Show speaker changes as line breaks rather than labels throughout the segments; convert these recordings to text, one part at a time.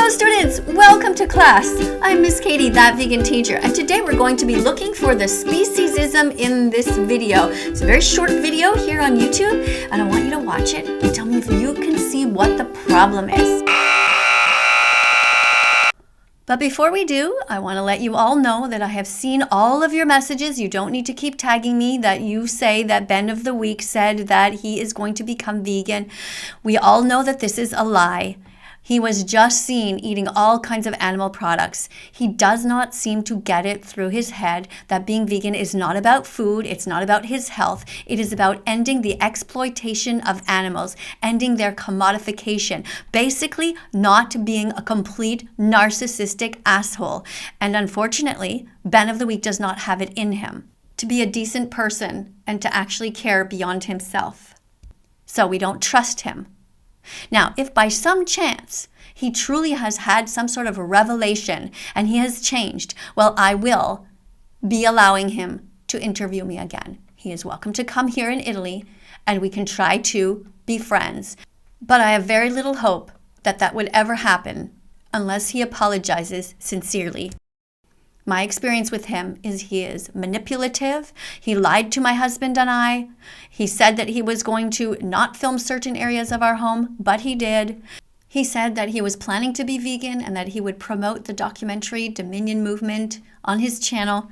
Hello students, welcome to class. I'm Miss Katie, that vegan teacher, and today we're going to be looking for the speciesism in this video. It's a very short video here on YouTube, and I want you to watch it and tell me if you can see what the problem is. But before we do, I want to let you all know that I have seen all of your messages. You don't need to keep tagging me that you say that Ben of the Week said that he is going to become vegan. We all know that this is a lie. He was just seen eating all kinds of animal products. He does not seem to get it through his head that being vegan is not about food. It's not about his health. It is about ending the exploitation of animals, ending their commodification, basically not being a complete narcissistic asshole. And unfortunately, Ben of the Week does not have it in him to be a decent person and to actually care beyond himself. So we don't trust him. Now, if by some chance he truly has had some sort of a revelation and he has changed, well, I will be allowing him to interview me again. He is welcome to come here in Italy and we can try to be friends. But I have very little hope that that would ever happen unless he apologizes sincerely. My experience with him is he is manipulative. He lied to my husband and I. He said that he was going to not film certain areas of our home, but he did. He said that he was planning to be vegan and that he would promote the documentary Dominion movement on his channel,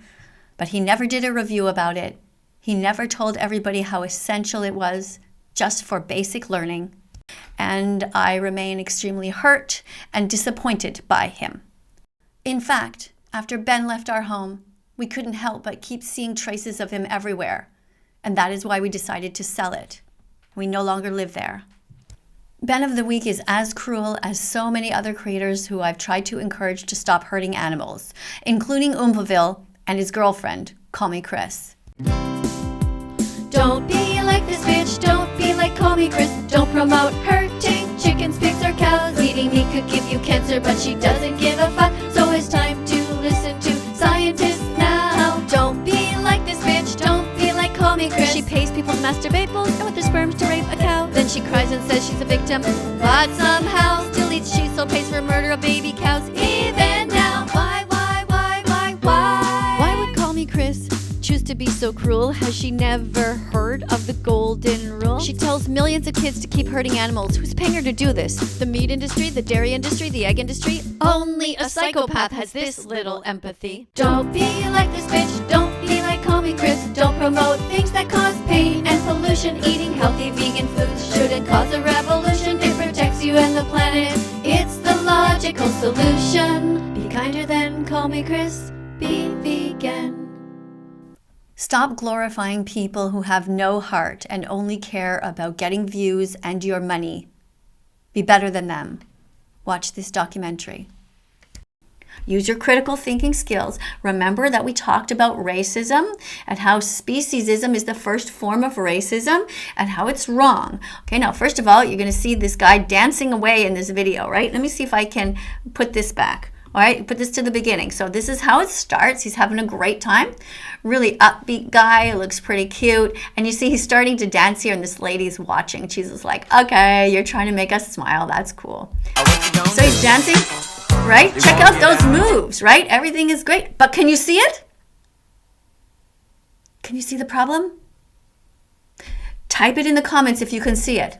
but he never did a review about it. He never told everybody how essential it was just for basic learning. And I remain extremely hurt and disappointed by him. In fact, after Ben left our home, we couldn't help but keep seeing traces of him everywhere, and that is why we decided to sell it. We no longer live there. Ben of the Week is as cruel as so many other creators who I've tried to encourage to stop hurting animals, including Oompaville and his girlfriend, Call Me Chris.
Don't be like this bitch, don't be like Call Me Chris. Don't promote hurting chickens, pigs, or cows. Eating meat could give you cancer, but she doesn't give a fuck. So it's time to listen to scientists now. Don't be like this bitch, don't be like Call Me Chris. She pays people to masturbate bulls and with their sperms to rape a cow. Then she cries and says she's a victim, but somehow still eats cheese, so pays for murder of baby cows. Even now, why would Call Me Chris choose to be so cruel? Has she never heard of the golden rule? She tells millions of kids to keep hurting animals. Who's paying her to do this? The meat industry, the dairy industry, the egg industry? Only a psychopath has this little empathy. Don't be like this bitch, don't be like Call Me Chris. Don't promote things that cause pain and pollution. Eating healthy vegan foods shouldn't cause a revolution. It protects you and the planet. It's the logical solution. Be kinder than Call Me Chris. Be vegan.
Stop glorifying people who have no heart and only care about getting views and your money. Be better than them. Watch this documentary. Use your critical thinking skills. Remember that we talked about racism and how speciesism is the first form of racism and how it's wrong. Okay, now first of all, you're going to see this guy dancing away in this video, right? Let me see if I can put this back. All right, put this to the beginning. So this is how it starts. He's having a great time. Really upbeat guy, looks pretty cute. And you see he's starting to dance here and this lady's watching. She's just like, okay, you're trying to make us smile. That's cool. So he's dancing, right? Check out those moves, right? Everything is great. But can you see it? Can you see the problem? Type it in the comments if you can see it.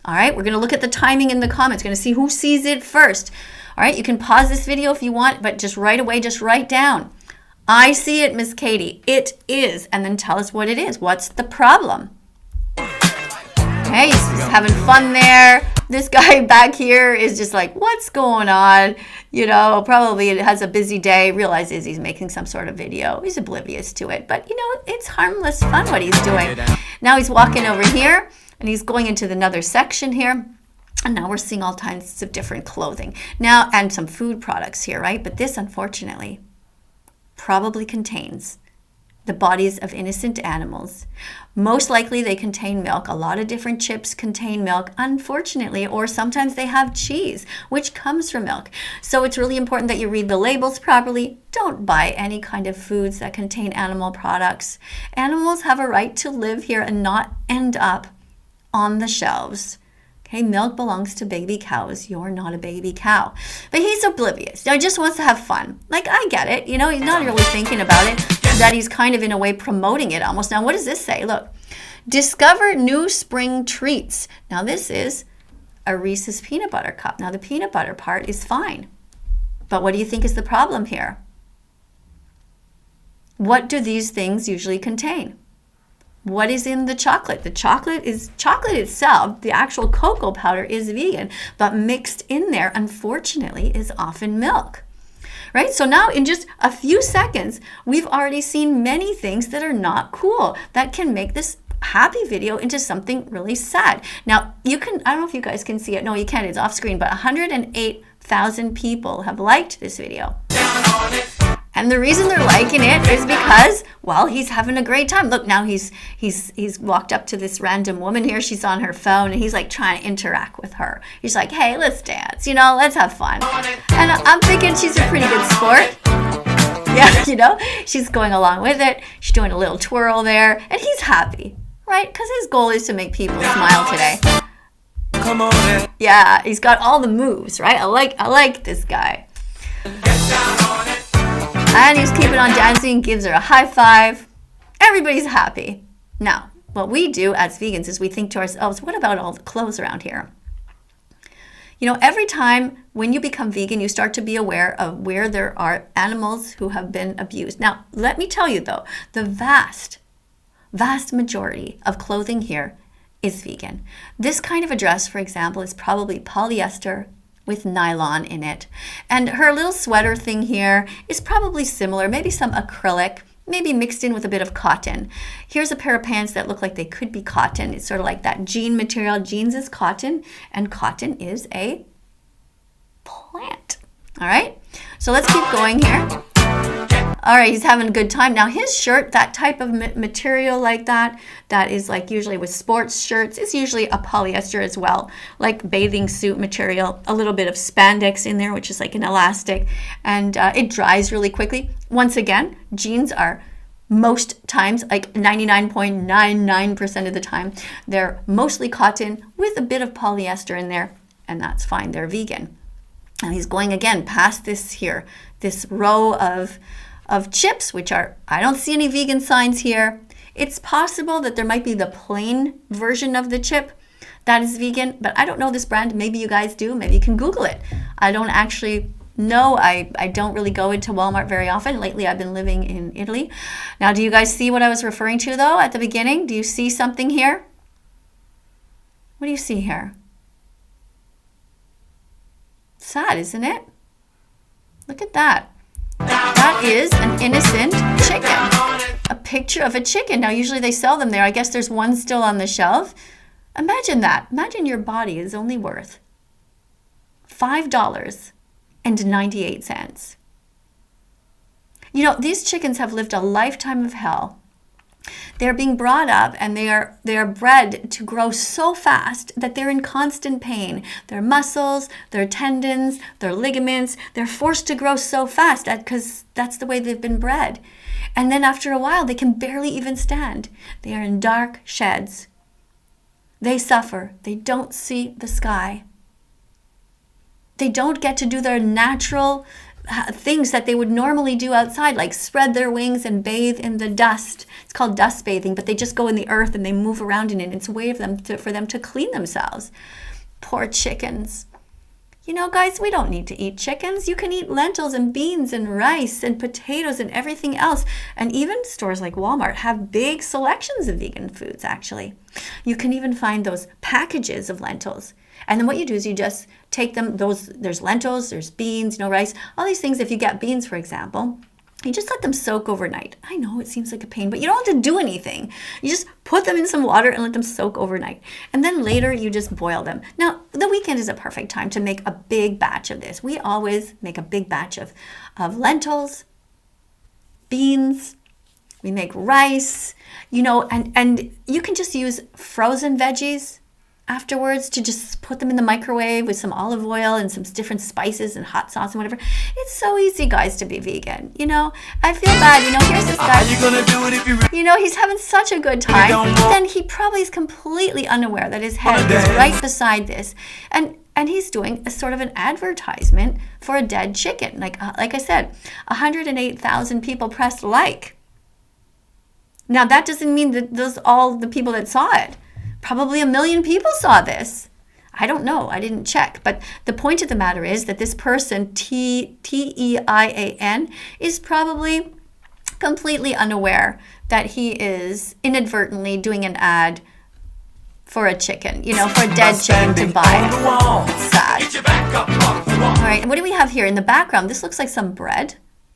All right, we're going to look at the timing in the comments. We're going to see who sees it first. All right, you can pause this video if you want, but just right away, just write down, I see it, Miss Katie. It is. And then tell us what it is. What's the problem? Okay, he's just having fun there. This guy back here is just like, what's going on? You know, probably it has a busy day, realizes he's making some sort of video. He's oblivious to it, but you know, it's harmless fun what he's doing. Now he's walking over here and he's going into another section here. And now we're seeing all kinds of different clothing. Now, and some food products here, right? But this, unfortunately, probably contains the bodies of innocent animals. Most likely they contain milk. A lot of different chips contain milk, unfortunately, or sometimes they have cheese, which comes from milk. So it's really important that you read the labels properly. Don't buy any kind of foods that contain animal products. Animals have a right to live here and not end up on the shelves. Okay, milk belongs to baby cows. You're not a baby cow. But he's oblivious. He just wants to have fun. Like, I get it. You know, he's not really thinking about it. That he's kind of in a way promoting it almost. Now, what does this say? Look, discover new spring treats. Now, this is a Reese's peanut butter cup. Now, the peanut butter part is fine. But what do you think is the problem here? What do these things usually contain? What is in the chocolate? The chocolate itself, the actual cocoa powder is vegan, but mixed in there, unfortunately, is often milk. Right? So now in just a few seconds, we've already seen many things that are not cool that can make this happy video into something really sad. Now, I don't know if you guys can see it. No, you can't. It's off screen, but 108,000 people have liked this video. And the reason they're liking it is because, well, he's having a great time. Look, now he's walked up to this random woman here. She's on her phone, and he's like trying to interact with her. He's like, hey, let's dance, you know, let's have fun. And I'm thinking she's a pretty good sport. Yeah, you know, she's going along with it. She's doing a little twirl there, and he's happy, right? Because his goal is to make people smile today. Come on. Yeah, he's got all the moves, right? I like this guy. And he's keeping on dancing, gives her a high five. Everybody's happy. Now, what we do as vegans is we think to ourselves, what about all the clothes around here? You know, every time when you become vegan, you start to be aware of where there are animals who have been abused. Now, let me tell you though, the vast majority of clothing here is vegan. This kind of a dress, for example, is probably polyester with nylon in it. And her little sweater thing here is probably similar, maybe some acrylic, maybe mixed in with a bit of cotton. Here's a pair of pants that look like they could be cotton. It's sort of like that jean material. Jeans is cotton, and cotton is a plant. All right, so let's keep going here. All right, he's having a good time. Now his shirt, that type of material like that is like usually with sports shirts, is usually a polyester as well, like bathing suit material, a little bit of spandex in there, which is like an elastic, and it dries really quickly. Once again, jeans are most times, like 99.99% of the time, they're mostly cotton with a bit of polyester in there, and that's fine, they're vegan. And he's going again past this row of chips, which are, I don't see any vegan signs here. It's possible that there might be the plain version of the chip that is vegan, but I don't know this brand. Maybe you guys do. Maybe you can Google it. I don't actually know. I don't really go into Walmart very often. Lately, I've been living in Italy. Now, do you guys see what I was referring to, though, at the beginning? Do you see something here? What do you see here? Sad, isn't it? Look at that. That is an innocent chicken. A picture of a chicken. Now, usually they sell them there. I guess there's one still on the shelf. Imagine that. Imagine your body is only worth $5.98. You know, these chickens have lived a lifetime of hell. They're being brought up and they are bred to grow so fast that they're in constant pain. Their muscles, their tendons, their ligaments, they're forced to grow so fast because that's the way they've been bred. And then after a while, they can barely even stand. They are in dark sheds. They suffer. They don't see the sky. They don't get to do their natural things that they would normally do outside, like spread their wings and bathe in the dust. It's called dust bathing, but they just go in the earth and they move around in it. It's a way for them to clean themselves. Poor chickens. You know, guys, we don't need to eat chickens. You can eat lentils and beans and rice and potatoes and everything else. And even stores like Walmart have big selections of vegan foods, actually. You can even find those packages of lentils. And then what you do is you just take them, there's lentils, there's beans, rice, all these things. If you get beans, for example, you just let them soak overnight. I know it seems like a pain, but you don't have to do anything. You just put them in some water and let them soak overnight. And then later you just boil them. Now, the weekend is a perfect time to make a big batch of this. We always make a big batch of lentils, beans, we make rice, and you can just use frozen veggies. afterwards to just put them in the microwave with some olive oil and some different spices and hot sauce and whatever. It's so easy, guys, to be vegan. I feel bad. Here's this guy. He's having such a good time. Then he probably is completely unaware that his head is right beside this. And he's doing a sort of an advertisement for a dead chicken. Like I said, 108,000 people pressed like. Now, that doesn't mean that those all the people that saw it. Probably 1 million people saw this. I don't know. I didn't check. But the point of the matter is that this person, T-E-I-A-N, is probably completely unaware that he is inadvertently doing an ad for a chicken, for a dead chicken to buy. It's sad. All right, and what do we have here in the background? This looks like some bread.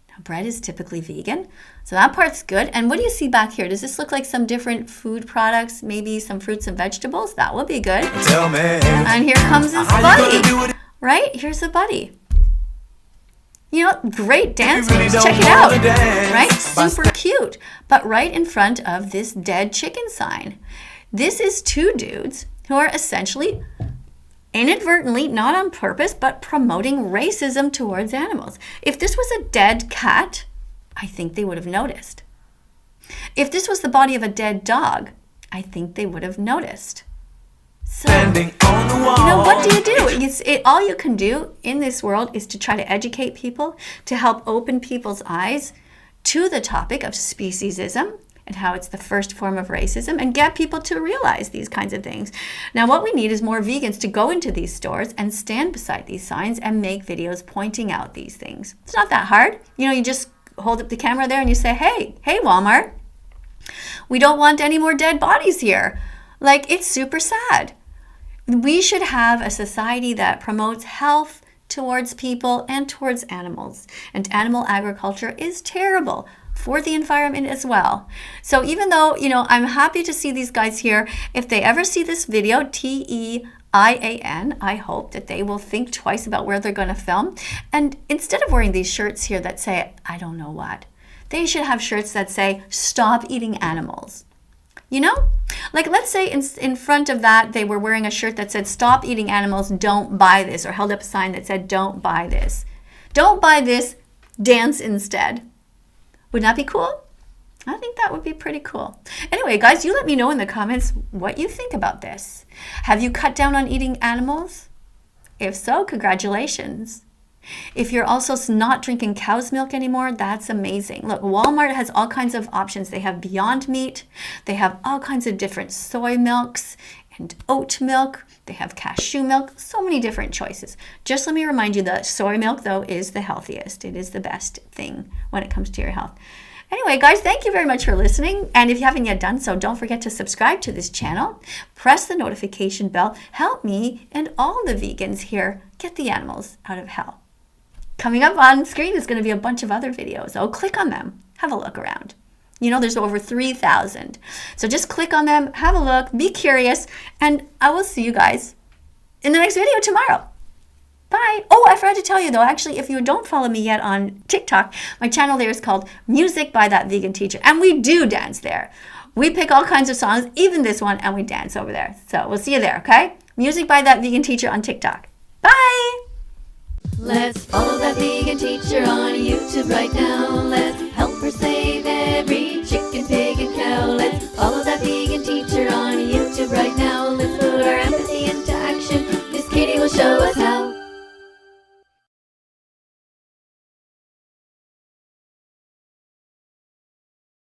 Now, bread is typically vegan, so that part's good. And what do you see back here? Does this look like some different food products, maybe some fruits and vegetables? That would be good.
Tell me.
And here comes his buddy, right? Here's a buddy. Great dance moves. Check it out, right? Super cute. But right in front of this dead chicken sign. This is two dudes who are essentially inadvertently, not on purpose, but promoting racism towards animals. If this was a dead cat, I think they would have noticed. If this was the body of a dead dog, I think they would have noticed. So, what do you do? All you can do in this world is to try to educate people, to help open people's eyes to the topic of speciesism, and how it's the first form of racism, and get people to realize these kinds of things. Now, what we need is more vegans to go into these stores and stand beside these signs and make videos pointing out these things. It's not that hard. You just hold up the camera there and you say, hey, Walmart, we don't want any more dead bodies here. It's super sad. We should have a society that promotes health towards people and towards animals. And animal agriculture is terrible for the environment as well. So even though, I'm happy to see these guys here, if they ever see this video, T-E-I-A-N, I hope that they will think twice about where they're going to film. And instead of wearing these shirts here that say, I don't know what, they should have shirts that say, stop eating animals. Let's say in front of that, they were wearing a shirt that said, stop eating animals, don't buy this, or held up a sign that said, don't buy this. Don't buy this, dance instead. Wouldn't that be cool? I think that would be pretty cool. Anyway, guys, you let me know in the comments what you think about this. Have you cut down on eating animals? If so, congratulations. If you're also not drinking cow's milk anymore, that's amazing. Look, Walmart has all kinds of options. They have Beyond Meat. They have all kinds of different soy milks and oat milk. They have cashew milk, so many different choices. Just let me remind you that soy milk, though, is the healthiest. It is the best thing when it comes to your health. Anyway, guys, thank you very much for listening. And if you haven't yet done so, don't forget to subscribe to this channel. Press the notification bell. Help me and all the vegans here get the animals out of hell. Coming up on screen is going to be a bunch of other videos. Oh, click on them. Have a look around. There's over 3,000. So just click on them, have a look, be curious, and I will see you guys in the next video tomorrow. Bye. Oh, I forgot to tell you though, actually, if you don't follow me yet on TikTok, my channel there is called Music by That Vegan Teacher, and we do dance there. We pick all kinds of songs, even this one, and we dance over there. So we'll see you there, okay? Music by That Vegan Teacher on TikTok. Bye.
Let's follow that vegan teacher on YouTube right now. Let's help her save every chicken, pig, and cow. Let's